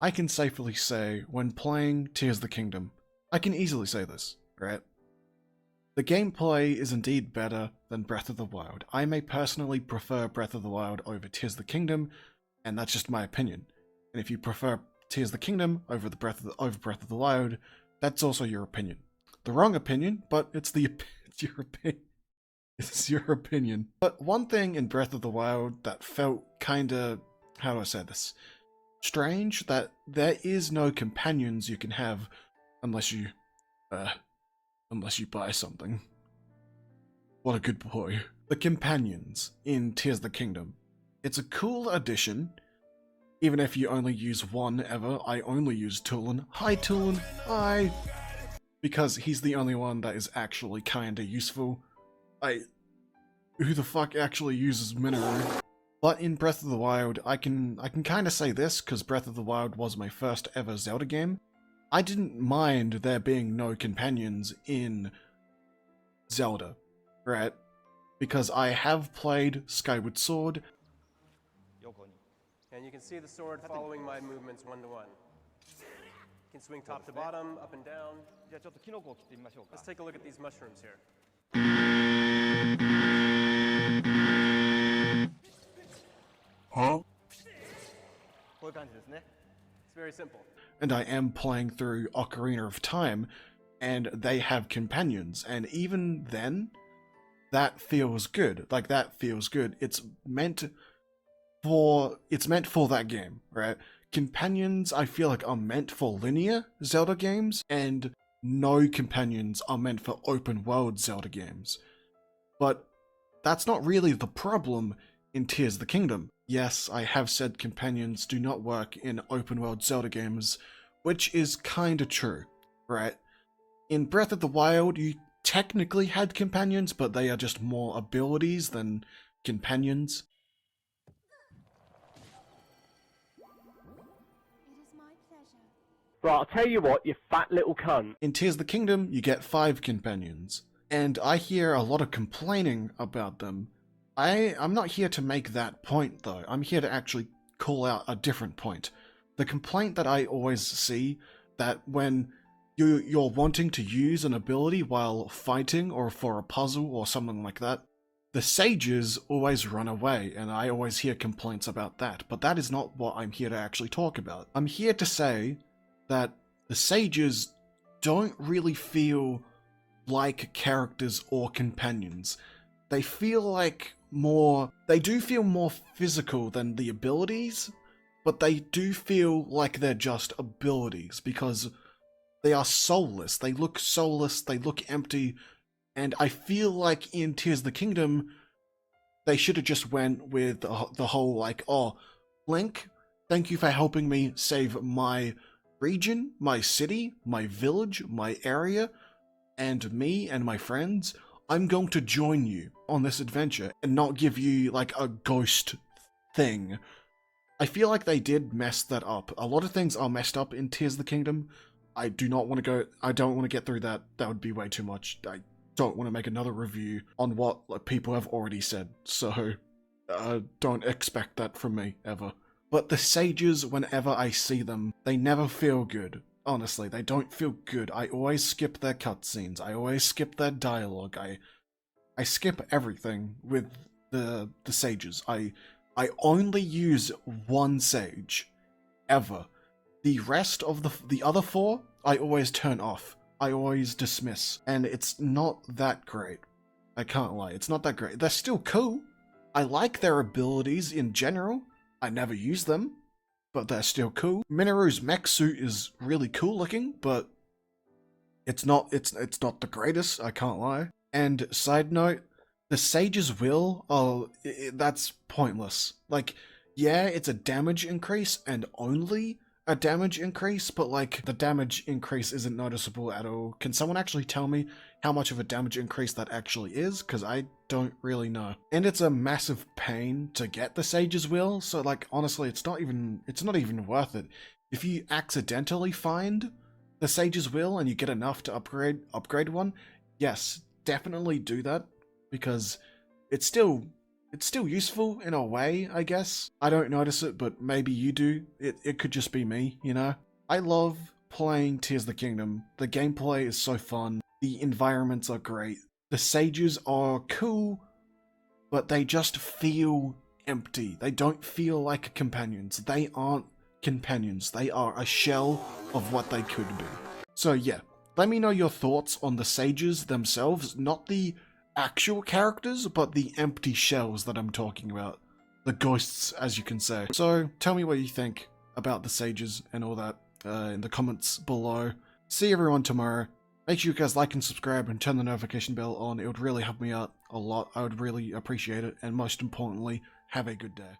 I can safely say, when playing Tears of the Kingdom, I can easily say this, right? The gameplay is indeed better than Breath of the Wild. I may personally prefer Breath of the Wild over Tears of the Kingdom, and that's just my opinion. And if you prefer Tears of the Kingdom over Breath of the Wild, that's also your opinion. The wrong opinion, but it's your opinion. It's your opinion. But one thing in Breath of the Wild that felt kinda, how do I say this? Strange, that there is no companions you can have unless you buy something. What a good boy. The companions in Tears of the Kingdom. It's a cool addition, even if you only use one ever. I only use Tulin. Hi Tulin, hi! Because he's the only one that is actually kinda useful. Who the fuck actually uses Minoru? But in Breath of the Wild, I can kind of say this, because Breath of the Wild was my first ever Zelda game. I didn't mind there being no companions in Zelda, right? Because I have played Skyward Sword. And you can see the sword following my movements one to one. You can swing top to bottom, up and down. Let's take a look at these mushrooms here. Huh? It's very simple. And I am playing through Ocarina of Time, and they have companions, and even then, that feels good. Like, that feels good. It's meant for that game, right? Companions, I feel like, are meant for linear Zelda games, and no companions are meant for open world Zelda games. But that's not really the problem in Tears of the Kingdom. Yes, I have said companions do not work in open world Zelda games, which is kinda true, right? In Breath of the Wild, you technically had companions, but they are just more abilities than companions. Right, I'll tell you what, you fat little cunt. In Tears of the Kingdom, you get 5 companions, and I hear a lot of complaining about them. I'm not here to make that point, though. I'm here to actually call out a different point. The complaint that I always see, that when you're wanting to use an ability while fighting or for a puzzle or something like that, the sages always run away, and I always hear complaints about that. But that is not what I'm here to actually talk about. I'm here to say that the sages don't really feel like characters or companions. They feel like they do feel more physical than the abilities, but they do feel like they're just abilities because they are soulless. They look soulless, they look empty, and I feel like in Tears of the Kingdom, they should have just went with the whole like, oh, Link, thank you for helping me save my region, my city, my village, my area, and me and my friends. I'm going to join you on this adventure and not give you like a ghost thing. I feel like they did mess that up. A lot of things are messed up in Tears of the Kingdom. I don't want to get through that. That would be way too much. I don't want to make another review on what people have already said. So don't expect that from me ever. But the sages, whenever I see them, they never feel good. Honestly, they don't feel good. I always skip their cutscenes. I always skip their dialogue. I skip everything with the sages. I only use one sage, ever. The rest of the other 4, I always turn off. I always dismiss. And it's not that great. I can't lie, it's not that great. They're still cool. I like their abilities in general. I never use them, but they're still cool. Minoru's mech suit is really cool looking, but it's not the greatest, I can't lie. And side note, the Sage's Will, that's pointless. Like, yeah, it's a damage increase and only a damage increase, but like, the damage increase isn't noticeable at all. Can someone actually tell me how much of a damage increase that actually is? Because I don't really know. And it's a massive pain to get the Sage's Will, so like, honestly, it's not even worth it. If you accidentally find the Sage's Will and you get enough to upgrade one, yes, definitely do that, because it's still It's still useful in a way, I guess. I don't notice it, but maybe you do. It could just be me, you know? I love playing Tears of the Kingdom. The gameplay is so fun. The environments are great. The sages are cool, but they just feel empty. They don't feel like companions. They aren't companions. They are a shell of what they could be. So yeah, let me know your thoughts on the sages themselves, not the actual characters, but the empty shells that I'm talking about. The ghosts, as you can say. So tell me what you think about the sages and all that in the comments below. See everyone tomorrow. Make sure you guys like and subscribe and turn the notification bell on. It would really help me out a lot. I would really appreciate it. And most importantly, have a good day.